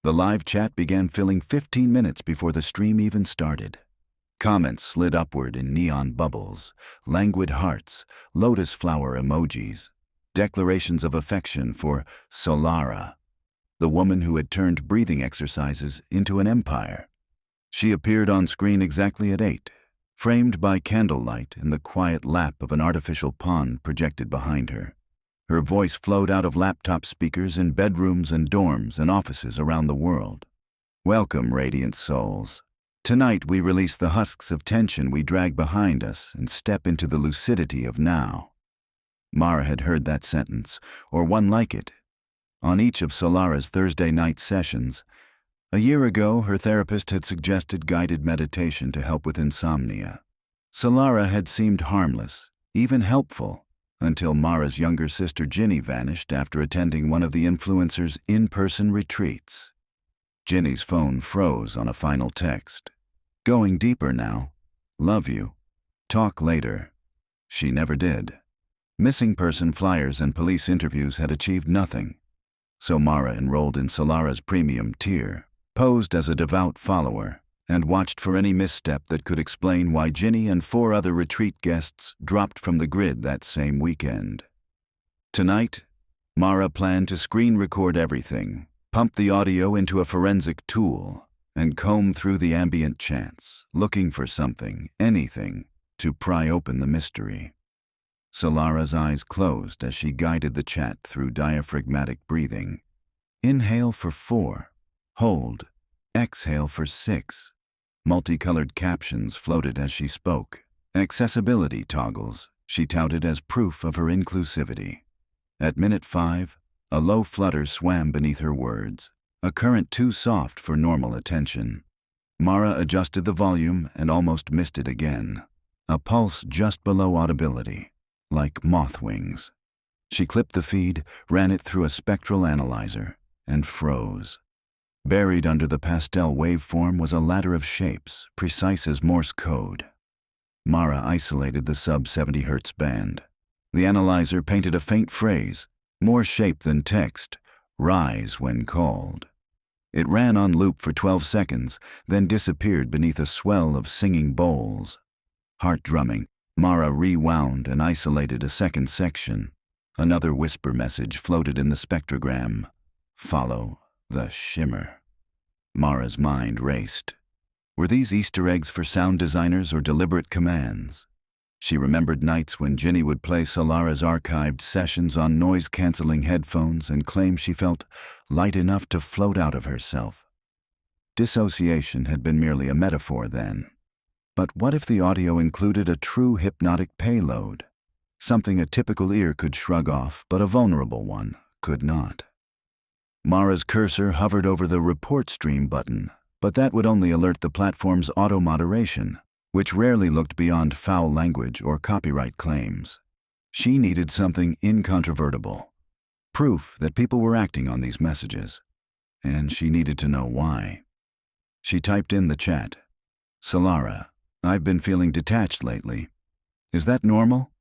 The live chat began filling 15 minutes before the stream even started. Comments slid upward in neon bubbles, languid hearts, lotus flower emojis, declarations of affection for Solara, the woman who had turned breathing exercises into an empire. She appeared on screen exactly at 8, framed by candlelight in the quiet lap of an artificial pond projected behind her. Her voice flowed out of laptop speakers in bedrooms and dorms and offices around the world. Welcome, radiant souls. Tonight we release the husks of tension we drag behind us and step into the lucidity of now. Mara had heard that sentence, or one like it, on each of Solara's Thursday night sessions. A year ago, her therapist had suggested guided meditation to help with insomnia. Solara had seemed harmless, even helpful, until Mara's younger sister Ginny vanished after attending one of the influencer's in-person retreats. Ginny's phone froze on a final text. Going deeper now. Love you. Talk later. She never did. Missing person flyers and police interviews had achieved nothing. So Mara enrolled in Solara's premium tier, posed as a devout follower, and watched for any misstep that could explain why Ginny and 4 other retreat guests dropped from the grid that same weekend. Tonight, Mara planned to screen record everything, pump the audio into a forensic tool, and comb through the ambient chants, looking for something, anything, to pry open the mystery. Solara's eyes closed as she guided the chat through diaphragmatic breathing. Inhale for 4. Hold. Exhale for 6. Multicolored captions floated as she spoke. Accessibility toggles she touted as proof of her inclusivity. At minute 5, a low flutter swam beneath her words, a current too soft for normal attention. Mara adjusted the volume and almost missed it again. A pulse just below audibility, like moth wings. She clipped the feed, ran it through a spectral analyzer, and froze. Buried under the pastel waveform was a ladder of shapes, precise as Morse code. Mara isolated the sub-70 Hz band. The analyzer painted a faint phrase, more shape than text, rise when called. It ran on loop for 12 seconds, then disappeared beneath a swell of singing bowls. Heart drumming, Mara rewound and isolated a second section. Another whisper message floated in the spectrogram. Follow the shimmer. Mara's mind raced. Were these Easter eggs for sound designers or deliberate commands? She remembered nights when Ginny would play Solara's archived sessions on noise-canceling headphones and claim she felt light enough to float out of herself. Dissociation had been merely a metaphor then. But what if the audio included a true hypnotic payload? Something a typical ear could shrug off, but a vulnerable one could not. Mara's cursor hovered over the Report Stream button, but that would only alert the platform's auto-moderation, which rarely looked beyond foul language or copyright claims. She needed something incontrovertible, proof that people were acting on these messages, and she needed to know why. She typed in the chat, Solara, I've been feeling detached lately. Is that normal?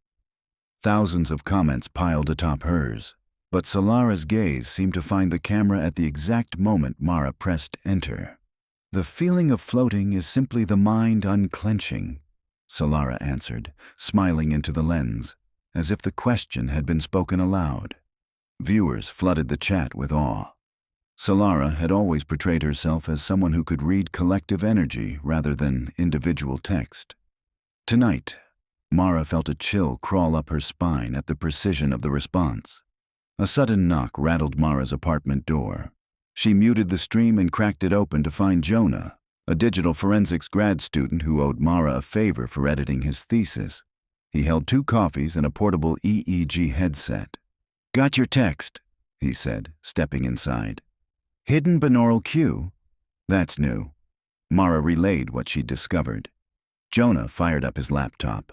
Thousands of comments piled atop hers, but Solara's gaze seemed to find the camera at the exact moment Mara pressed enter. The feeling of floating is simply the mind unclenching, Solara answered, smiling into the lens, as if the question had been spoken aloud. Viewers flooded the chat with awe. Solara had always portrayed herself as someone who could read collective energy rather than individual text. Tonight, Mara felt a chill crawl up her spine at the precision of the response. A sudden knock rattled Mara's apartment door. She muted the stream and cracked it open to find Jonah, a digital forensics grad student who owed Mara a favor for editing his thesis. He held 2 coffees and a portable EEG headset. Got your text, he said, stepping inside. Hidden binaural cue? That's new. Mara relayed what she'd discovered. Jonah fired up his laptop.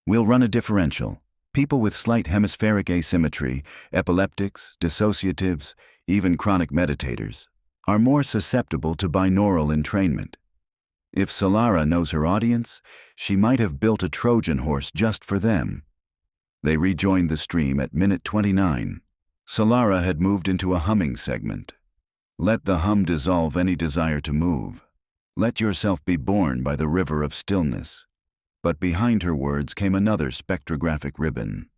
We'll run a differential. People with slight hemispheric asymmetry, epileptics, dissociatives, even chronic meditators, are more susceptible to binaural entrainment. If Solara knows her audience, she might have built a Trojan horse just for them. They rejoined the stream at minute 29. Solara had moved into a humming segment. Let the hum dissolve any desire to move. Let yourself be borne by the river of stillness. But behind her words came another spectrographic ribbon.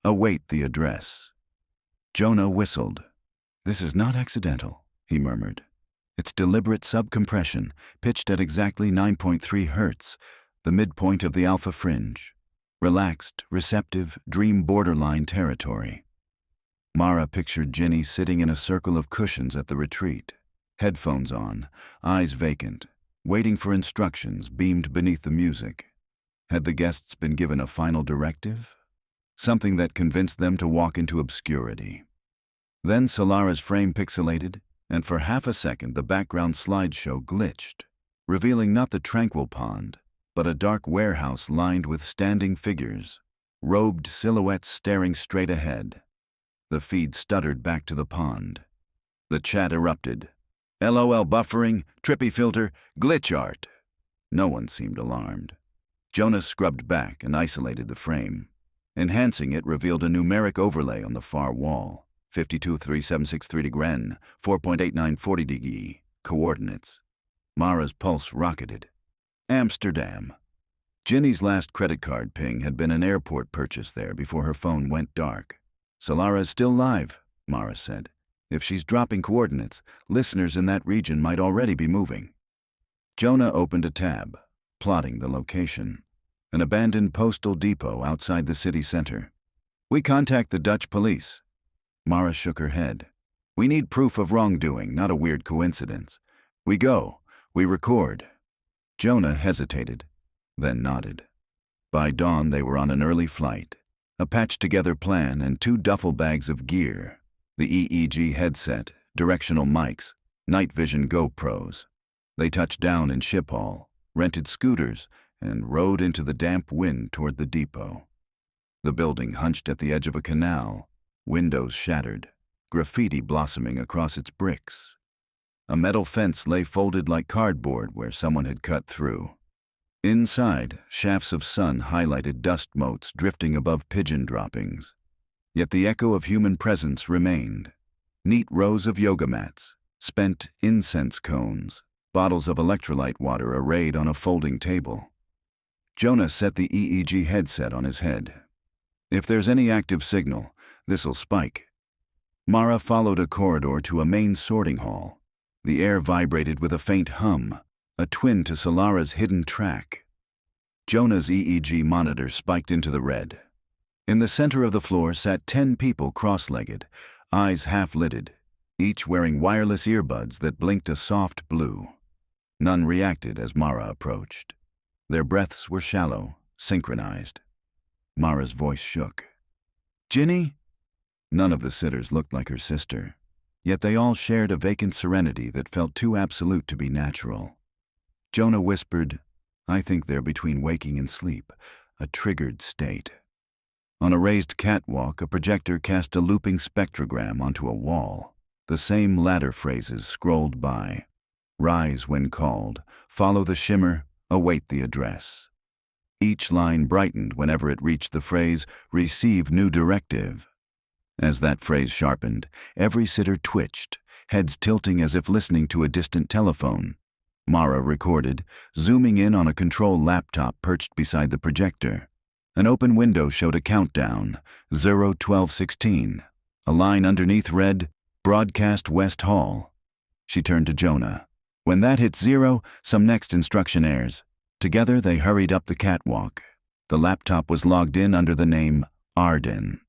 Await the address. Jonah whistled. This is not accidental, he murmured. It's deliberate subcompression, pitched at exactly 9.3 hertz, the midpoint of the alpha fringe. Relaxed, receptive, dream borderline territory. Mara pictured Ginny sitting in a circle of cushions at the retreat, headphones on, eyes vacant, waiting for instructions beamed beneath the music. Had the guests been given a final directive? Something that convinced them to walk into obscurity. Then Solara's frame pixelated, and for half a second the background slideshow glitched, revealing not the tranquil pond, but a dark warehouse lined with standing figures, robed silhouettes staring straight ahead. The feed stuttered back to the pond. The chat erupted. LOL buffering, trippy filter, glitch art. No one seemed alarmed. Jonah scrubbed back and isolated the frame. Enhancing it revealed a numeric overlay on the far wall. 523763 degren, 4.8940 dg, coordinates. Mara's pulse rocketed. Amsterdam. Ginny's last credit card ping had been an airport purchase there before her phone went dark. Solara is still live, Mara said. If she's dropping coordinates, listeners in that region might already be moving. Jonah opened a tab, plotting the location. An abandoned postal depot outside the city center. We contact the Dutch police. Mara shook her head. We need proof of wrongdoing, not a weird coincidence. We go. We record. Jonah hesitated, then nodded. By dawn, they were on an early flight. A patched-together plan and 2 duffel bags of gear. The EEG headset, directional mics, night vision GoPros. They touched down in Schiphol, rented scooters, and rode into the damp wind toward the depot. The building hunched at the edge of a canal, windows shattered, graffiti blossoming across its bricks. A metal fence lay folded like cardboard where someone had cut through. Inside, shafts of sun highlighted dust motes drifting above pigeon droppings. Yet the echo of human presence remained. Neat rows of yoga mats, spent incense cones, bottles of electrolyte water arrayed on a folding table. Jonah set the EEG headset on his head. If there's any active signal, this'll spike. Mara followed a corridor to a main sorting hall. The air vibrated with a faint hum, a twin to Solara's hidden track. Jonah's EEG monitor spiked into the red. In the center of the floor sat 10 people cross-legged, eyes half-lidded, each wearing wireless earbuds that blinked a soft blue. None reacted as Mara approached. Their breaths were shallow, synchronized. Mara's voice shook. Ginny? None of the sitters looked like her sister, yet they all shared a vacant serenity that felt too absolute to be natural. Jonah whispered, I think they're between waking and sleep, a triggered state. On a raised catwalk, a projector cast a looping spectrogram onto a wall. The same ladder phrases scrolled by. Rise when called, follow the shimmer, await the address. Each line brightened whenever it reached the phrase, receive new directive. As that phrase sharpened, every sitter twitched, heads tilting as if listening to a distant telephone. Mara recorded, zooming in on a control laptop perched beside the projector. An open window showed a countdown, 0:12:16. A line underneath read, Broadcast West Hall. She turned to Jonah. When that hits 0, some next instruction airs. Together they hurried up the catwalk. The laptop was logged in under the name Arden.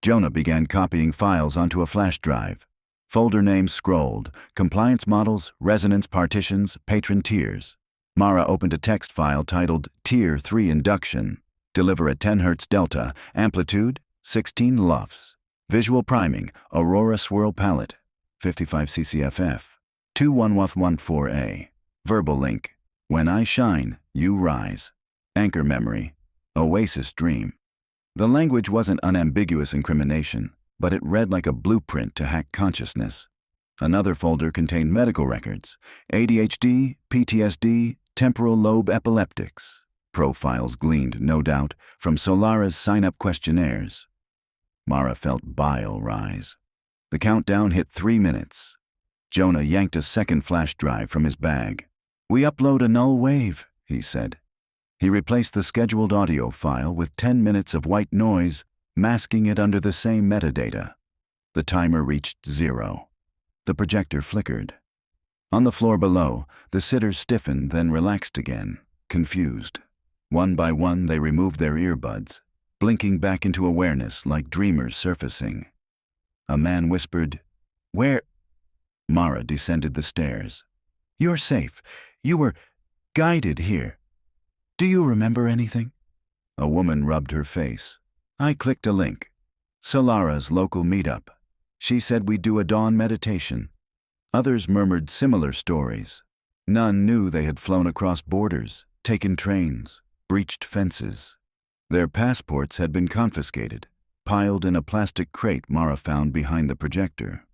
Jonah began copying files onto a flash drive. Folder names scrolled, compliance models, resonance partitions, patron tiers. Mara opened a text file titled Tier 3 Induction. Deliver at 10 Hz delta, amplitude, 16 LUFS. Visual priming, Aurora Swirl Palette, 55 CCFF, 21114A. Verbal link, When I shine, you rise. Anchor memory, Oasis dream. The language wasn't unambiguous incrimination, but it read like a blueprint to hack consciousness. Another folder contained medical records, ADHD, PTSD, temporal lobe epileptics. Profiles gleaned, no doubt, from Solara's sign-up questionnaires. Mara felt bile rise. The countdown hit 3 minutes. Jonah yanked a second flash drive from his bag. "We upload a null wave," he said. He replaced the scheduled audio file with 10 minutes of white noise, masking it under the same metadata. The timer reached 0. The projector flickered. On the floor below, the sitters stiffened, then relaxed again, confused. One by one, they removed their earbuds, blinking back into awareness like dreamers surfacing. A man whispered, "Where?" Mara descended the stairs. "You're safe. You were guided here. Do you remember anything?" A woman rubbed her face. "I clicked a link. Solara's local meetup. She said we'd do a dawn meditation." Others murmured similar stories. None knew they had flown across borders, taken trains, breached fences. Their passports had been confiscated, piled in a plastic crate Mara found behind the projector.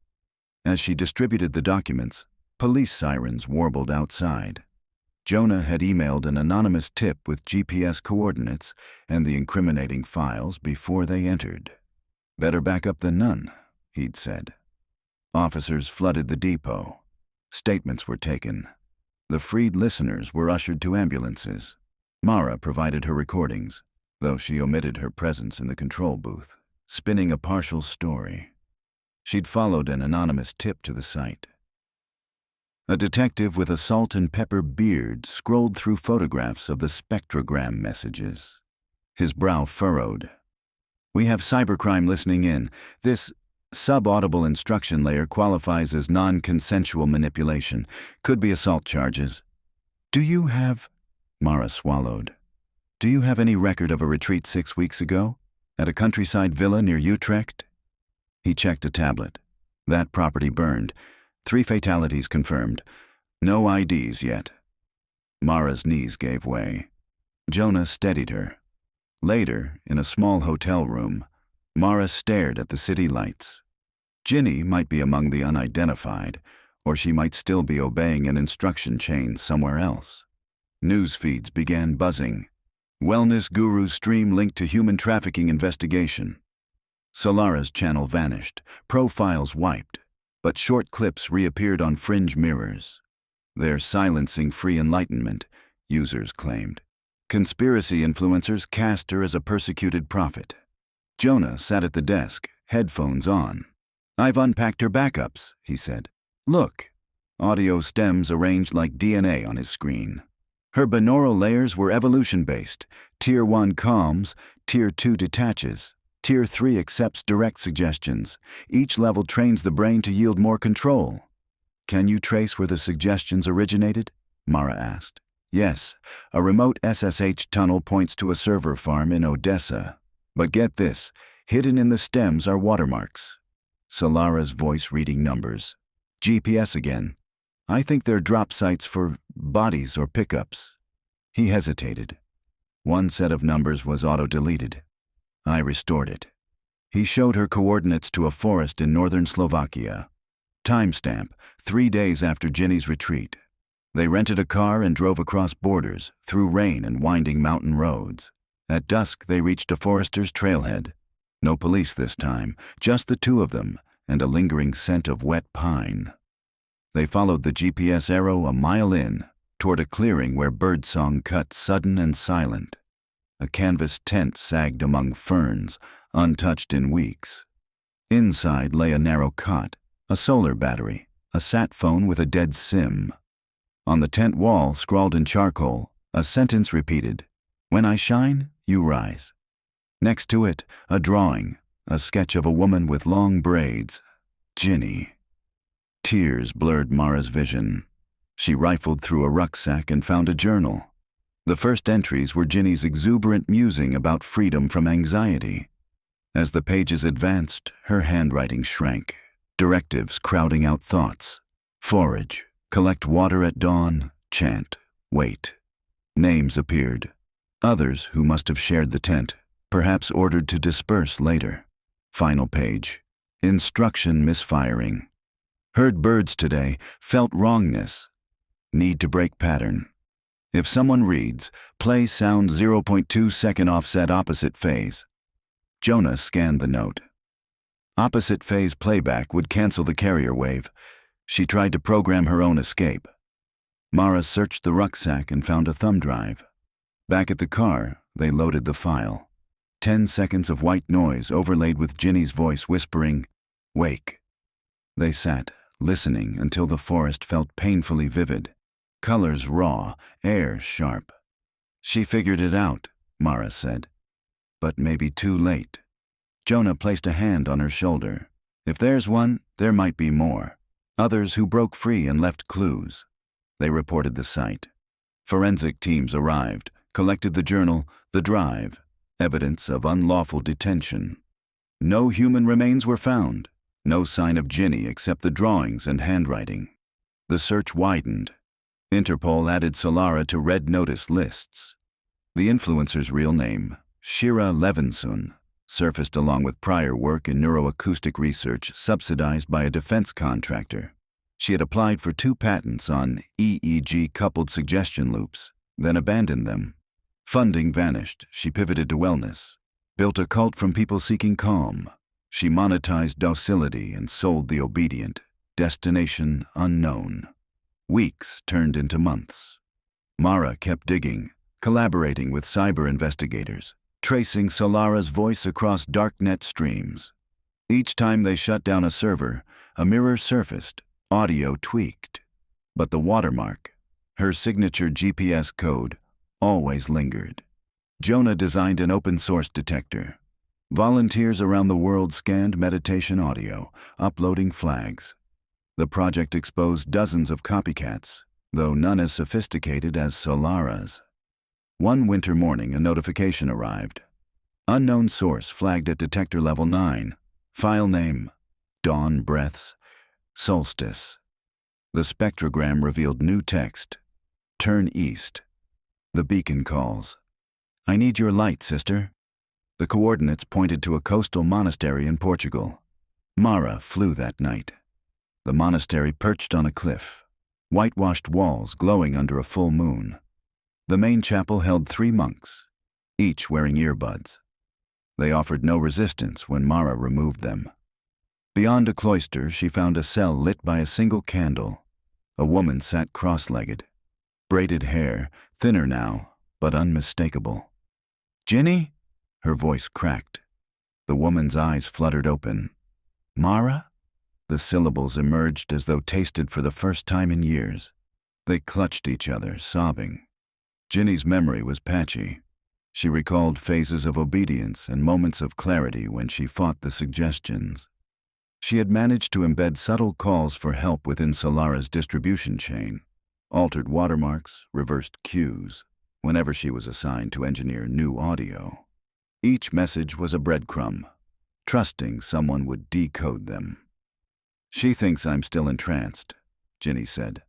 As she distributed the documents, police sirens warbled outside. Jonah had emailed an anonymous tip with GPS coordinates and the incriminating files before they entered. "Better back up than none," he'd said. Officers flooded the depot. Statements were taken. The freed listeners were ushered to ambulances. Mara provided her recordings, though she omitted her presence in the control booth, spinning a partial story. She'd followed an anonymous tip to the site. A detective with a salt and pepper beard scrolled through photographs of the spectrogram messages. His brow furrowed. "We have cybercrime listening in. This subaudible instruction layer qualifies as non-consensual manipulation. Could be assault charges." "Do you have—" Mara swallowed. "Do you have any record of a retreat 6 weeks ago? At a countryside villa near Utrecht?" He checked a tablet. That property burned. 3 fatalities confirmed. No IDs yet. Mara's knees gave way. Jonah steadied her. Later, in a small hotel room, Mara stared at the city lights. Ginny might be among the unidentified, or she might still be obeying an instruction chain somewhere else. News feeds began buzzing. Wellness guru stream linked to human trafficking investigation. Solara's channel vanished, profiles wiped, but short clips reappeared on fringe mirrors. They're silencing free enlightenment, users claimed. Conspiracy influencers cast her as a persecuted prophet. Jonah sat at the desk, headphones on. "I've unpacked her backups," he said. "Look." Audio stems arranged like DNA on his screen. Her binaural layers were evolution-based. Tier 1 calms, Tier 2 detaches, Tier 3 accepts direct suggestions. Each level trains the brain to yield more control. "Can you trace where the suggestions originated?" Mara asked. "Yes, a remote SSH tunnel points to a server farm in Odessa. But get this, hidden in the stems are watermarks." Solara's voice reading numbers. "GPS again. I think they're drop sites for bodies or pickups." He hesitated. One set of numbers was auto-deleted. I restored it. He showed her coordinates to a forest in northern Slovakia. Timestamp, 3 days after Ginny's retreat. They rented a car and drove across borders, through rain and winding mountain roads. At dusk, they reached a forester's trailhead. No police this time, just the 2 of them, and a lingering scent of wet pine. They followed the GPS arrow a mile in, toward a clearing where birdsong cut sudden and silent. A canvas tent sagged among ferns, untouched in weeks. Inside lay a narrow cot, a solar battery, a sat phone with a dead SIM. On the tent wall, scrawled in charcoal, a sentence repeated, "When I shine, you rise." Next to it, a drawing, a sketch of a woman with long braids. Ginny. Tears blurred Mara's vision. She rifled through a rucksack and found a journal. The first entries were Ginny's exuberant musing about freedom from anxiety. As the pages advanced, her handwriting shrank, directives crowding out thoughts. Forage, collect water at dawn, chant, wait. Names appeared. Others who must have shared the tent, perhaps ordered to disperse later. Final page. Instruction misfiring. Heard birds today, felt wrongness. Need to break pattern. If someone reads, play sound 0.2 second offset opposite phase. Jonah scanned the note. Opposite phase playback would cancel the carrier wave. She tried to program her own escape. Mara searched the rucksack and found a thumb drive. Back at the car, they loaded the file. 10 seconds of white noise overlaid with Ginny's voice whispering, "Wake." They sat, listening until the forest felt painfully vivid. Colors raw, air sharp. "She figured it out," Mara said. "But maybe too late." Jonah placed a hand on her shoulder. "If there's one, there might be more. Others who broke free and left clues." They reported the site. Forensic teams arrived, collected the journal, the drive, evidence of unlawful detention. No human remains were found. No sign of Ginny except the drawings and handwriting. The search widened. Interpol added Solara to red notice lists. The influencer's real name, Shira Levinson, surfaced along with prior work in neuroacoustic research subsidized by a defense contractor. She had applied for 2 patents on EEG-coupled suggestion loops, then abandoned them. Funding vanished. She pivoted to wellness, built a cult from people seeking calm. She monetized docility and sold the obedient. Destination unknown. Weeks turned into months. Mara kept digging, collaborating with cyber investigators, tracing Solara's voice across darknet streams. Each time they shut down a server, a mirror surfaced, audio tweaked. But the watermark, her signature GPS code, always lingered. Jonah designed an open-source detector. Volunteers around the world scanned meditation audio, uploading flags. The project exposed dozens of copycats, though none as sophisticated as Solara's. One winter morning, a notification arrived. Unknown source flagged at detector level 9. File name, Dawn Breaths, Solstice. The spectrogram revealed new text. Turn east. The beacon calls. "I need your light, sister." The coordinates pointed to a coastal monastery in Portugal. Mara flew that night. The monastery perched on a cliff, whitewashed walls glowing under a full moon. The main chapel held 3 monks, each wearing earbuds. They offered no resistance when Mara removed them. Beyond a cloister, she found a cell lit by a single candle. A woman sat cross-legged. Braided hair, thinner now, but unmistakable. "Ginny?" Her voice cracked. The woman's eyes fluttered open. "Mara?" The syllables emerged as though tasted for the first time in years. They clutched each other, sobbing. Ginny's memory was patchy. She recalled phases of obedience and moments of clarity when she fought the suggestions. She had managed to embed subtle calls for help within Solara's distribution chain, altered watermarks, reversed cues, whenever she was assigned to engineer new audio. Each message was a breadcrumb, trusting someone would decode them. "She thinks I'm still entranced," Ginny said.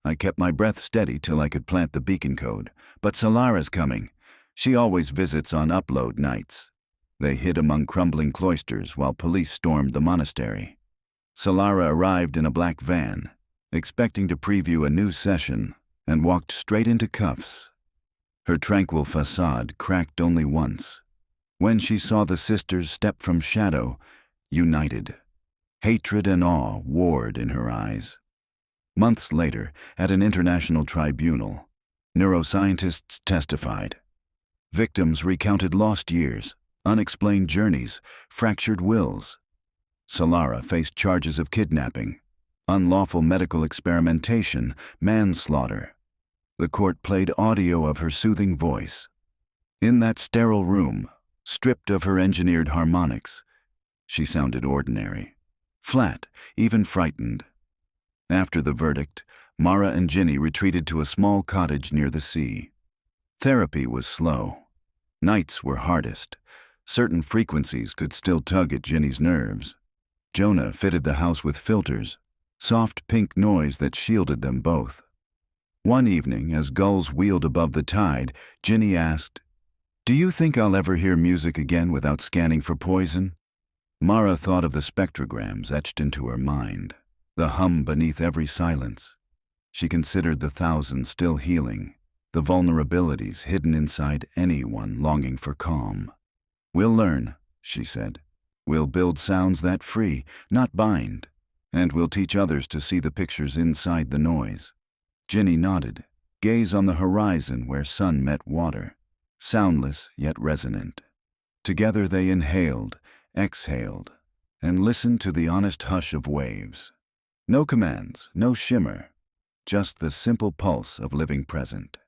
"I kept my breath steady till I could plant the beacon code, but Solara's coming. She always visits on upload nights." They hid among crumbling cloisters while police stormed the monastery. Solara arrived in a black van, expecting to preview a new session, and walked straight into cuffs. Her tranquil facade cracked only once, when she saw the sisters step from shadow, united. Hatred and awe warred in her eyes. Months later, at an international tribunal, neuroscientists testified. Victims recounted lost years, unexplained journeys, fractured wills. Solara faced charges of kidnapping, unlawful medical experimentation, manslaughter. The court played audio of her soothing voice. In that sterile room, stripped of her engineered harmonics, she sounded ordinary, flat, even frightened. After the verdict, Mara and Ginny retreated to a small cottage near the sea. Therapy was slow. Nights were hardest. Certain frequencies could still tug at Ginny's nerves. Jonah fitted the house with filters, soft pink noise that shielded them both. One evening, as gulls wheeled above the tide, Ginny asked, "Do you think I'll ever hear music again without scanning for poison?" Mara thought of the spectrograms etched into her mind, the hum beneath every silence. She considered the thousands still healing, the vulnerabilities hidden inside anyone longing for calm. "We'll learn," she said. "We'll build sounds that free, not bind. And we'll teach others to see the pictures inside the noise. Ginny nodded. Gaze on the horizon where sun met water, soundless yet resonant. Together they inhaled, exhaled, and listened to the honest hush of waves. No commands, no shimmer, just the simple pulse of living present.